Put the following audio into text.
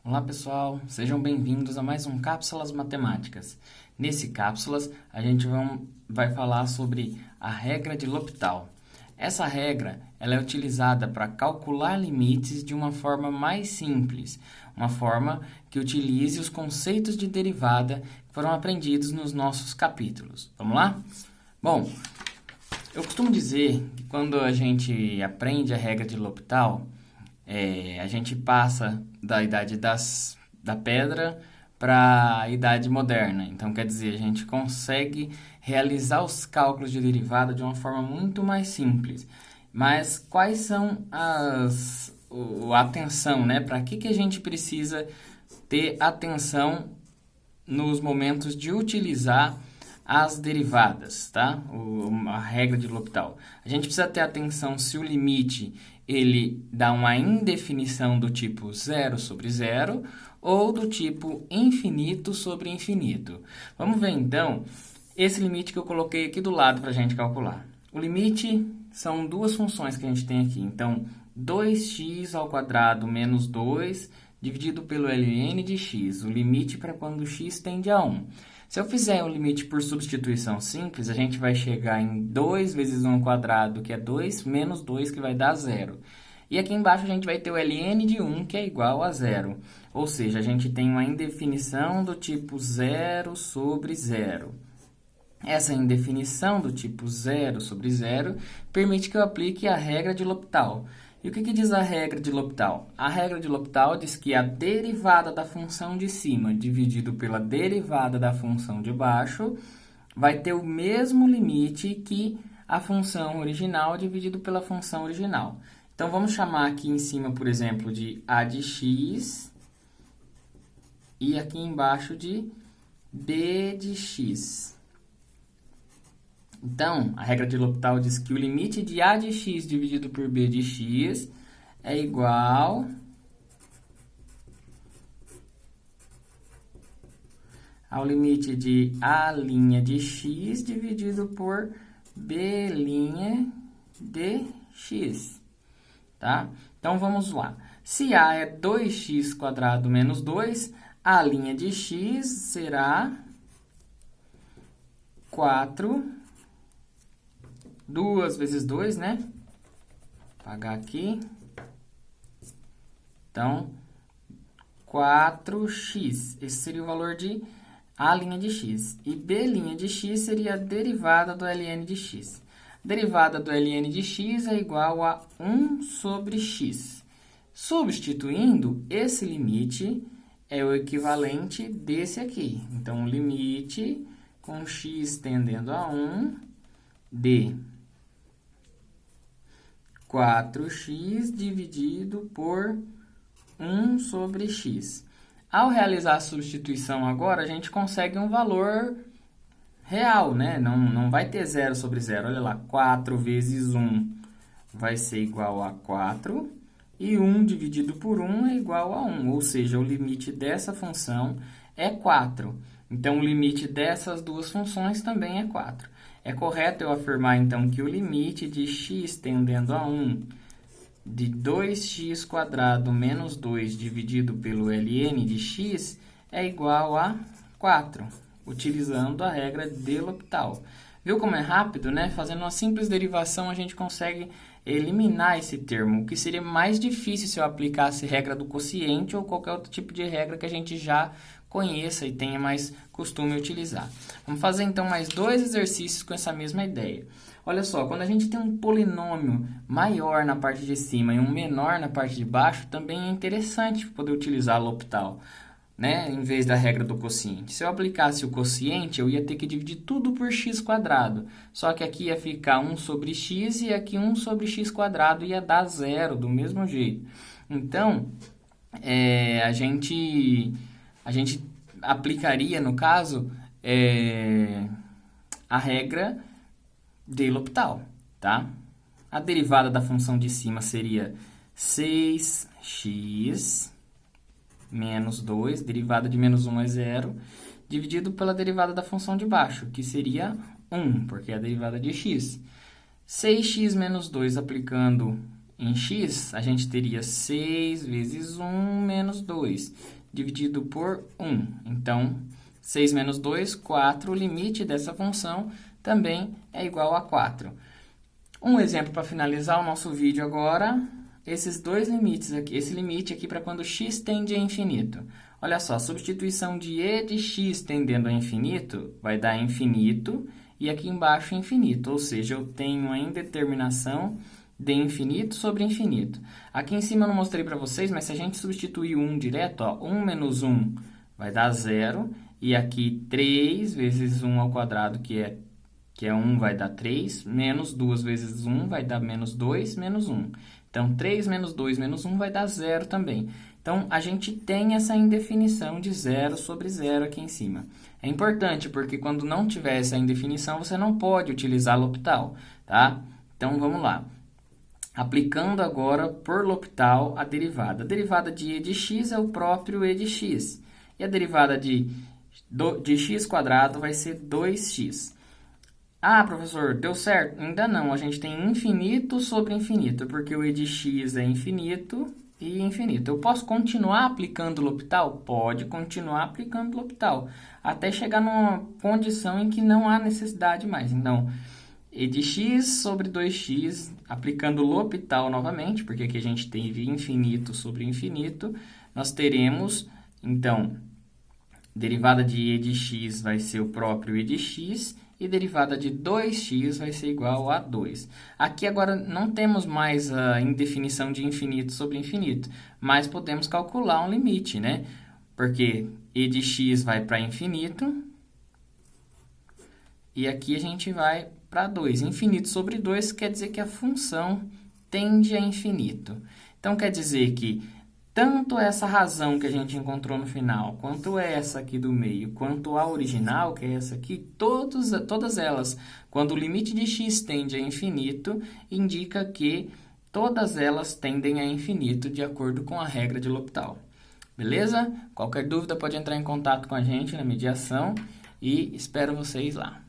Olá pessoal, sejam bem-vindos a mais um Cápsulas Matemáticas. Nesse Cápsulas, a gente vai falar sobre a regra de L'Hopital. Essa regra ela é utilizada para calcular limites de uma forma mais simples, uma forma que utilize os conceitos de derivada que foram aprendidos nos nossos capítulos. Vamos lá? Bom, eu costumo dizer que quando a gente aprende a regra de L'Hopital, a gente passa da idade da pedra para a idade moderna. Então, quer dizer, a gente consegue realizar os cálculos de derivada de uma forma muito mais simples. Mas quais são a atenção, né? Para que a gente precisa ter atenção nos momentos de utilizar as derivadas, tá? A regra de L'Hopital. A gente precisa ter atenção se o limite ele dá uma indefinição do tipo 0 sobre 0 ou do tipo infinito sobre infinito. Vamos ver então esse limite que eu coloquei aqui do lado para a gente calcular. O limite são duas funções que a gente tem aqui. Então, 2x ao quadrado menos 2 dividido pelo ln de x. O limite para quando x tende a 1. Se eu fizer o limite por substituição simples, a gente vai chegar em 2 vezes 1 ao quadrado, que é 2, menos 2, que vai dar 0. E aqui embaixo a gente vai ter o ln de 1, que é igual a 0. Ou seja, a gente tem uma indefinição do tipo 0 sobre 0. Essa indefinição do tipo 0 sobre 0 permite que eu aplique a regra de L'Hopital. E o que diz a regra de L'Hopital? A regra de L'Hopital diz que a derivada da função de cima dividido pela derivada da função de baixo vai ter o mesmo limite que a função original dividido pela função original. Então, vamos chamar aqui em cima, por exemplo, de a de x e aqui embaixo de b de x. Então, a regra de L'Hopital diz que o limite de a de x dividido por b de x é igual ao limite de a' de x dividido por b' de x. Tá? Então, vamos lá. Se a é 2x² menos 2, a' de x será 4. 2 vezes 2, né? Vou apagar aqui. Então, 4x. Esse seria o valor de a' de x. E b' de x seria a derivada do ln de x. A derivada do ln de x é igual a 1 sobre x. Substituindo, esse limite é o equivalente desse aqui. Então, o limite com x tendendo a 1 de 4x dividido por 1 sobre x. Ao realizar a substituição agora, a gente consegue um valor real, né? Não vai ter 0 sobre 0. Olha lá, 4 vezes 1 vai ser igual a 4. E 1 dividido por 1 é igual a 1. Ou seja, o limite dessa função é 4. Então, o limite dessas duas funções também é 4. É correto eu afirmar, então, que o limite de x tendendo a 1 de 2x² menos 2 dividido pelo ln de x é igual a 4, utilizando a regra de L'Hopital. Viu como é rápido, né? Fazendo uma simples derivação, a gente consegue eliminar esse termo, o que seria mais difícil se eu aplicasse regra do quociente ou qualquer outro tipo de regra que a gente já conheça e tenha mais costume utilizar. Vamos fazer então mais 2 exercícios com essa mesma ideia. Olha só, quando a gente tem um polinômio maior na parte de cima e um menor na parte de baixo, também é interessante poder utilizar L'Hopital, né? Em vez da regra do quociente. Se eu aplicasse o quociente, eu ia ter que dividir tudo por x². Só que aqui ia ficar 1 sobre x e aqui 1 sobre x² ia dar 0 do mesmo jeito. Então, a gente aplicaria, no caso, a regra de L'Hopital, tá? A derivada da função de cima seria 6x menos 2, derivada de menos 1 é 0, dividido pela derivada da função de baixo, que seria 1, porque é a derivada de x. 6x menos 2 aplicando em x, a gente teria 6 vezes 1 menos 2, dividido por 1. Então, 6 menos 2, 4. O limite dessa função também é igual a 4. Um exemplo para finalizar o nosso vídeo agora, esses dois limites aqui, esse limite aqui para quando x tende a infinito. Olha só, substituição de e de x tendendo a infinito vai dar infinito e aqui embaixo infinito, ou seja, eu tenho a indeterminação de infinito sobre infinito. Aqui em cima eu não mostrei para vocês, mas se a gente substituir 1 direto, ó, 1 menos 1 vai dar 0, e aqui 3 vezes 1 ao quadrado, que é 1, vai dar 3, menos 2 vezes 1 vai dar menos 2, menos 1. Então, 3 menos 2 menos 1 vai dar 0 também. Então, a gente tem essa indefinição de 0 sobre 0 aqui em cima. É importante, porque quando não tiver essa indefinição, você não pode utilizar L'Hopital, tá? Então, vamos lá. Aplicando agora por L'Hopital a derivada. A derivada de e de x é o próprio e de x. E a derivada de x quadrado vai ser 2x. Ah, professor, deu certo? Ainda não, a gente tem infinito sobre infinito, porque o e de x é infinito e infinito. Eu posso continuar aplicando L'Hopital? Pode continuar aplicando L'Hopital, até chegar numa condição em que não há necessidade mais. Então, e de x sobre 2x, aplicando L'Hopital novamente, porque aqui a gente teve infinito sobre infinito, nós teremos, então, derivada de e de x vai ser o próprio e de x, e derivada de 2x vai ser igual a 2. Aqui agora não temos mais a indefinição de infinito sobre infinito, mas podemos calcular um limite, né? Porque e de x vai para infinito, e aqui a gente vai para 2. Infinito sobre 2 quer dizer que a função tende a infinito. Então, quer dizer que tanto essa razão que a gente encontrou no final, quanto essa aqui do meio, quanto a original, que é essa aqui, todas elas, quando o limite de x tende a infinito, indica que todas elas tendem a infinito, de acordo com a regra de L'Hopital. Beleza? Qualquer dúvida pode entrar em contato com a gente na mediação e espero vocês lá.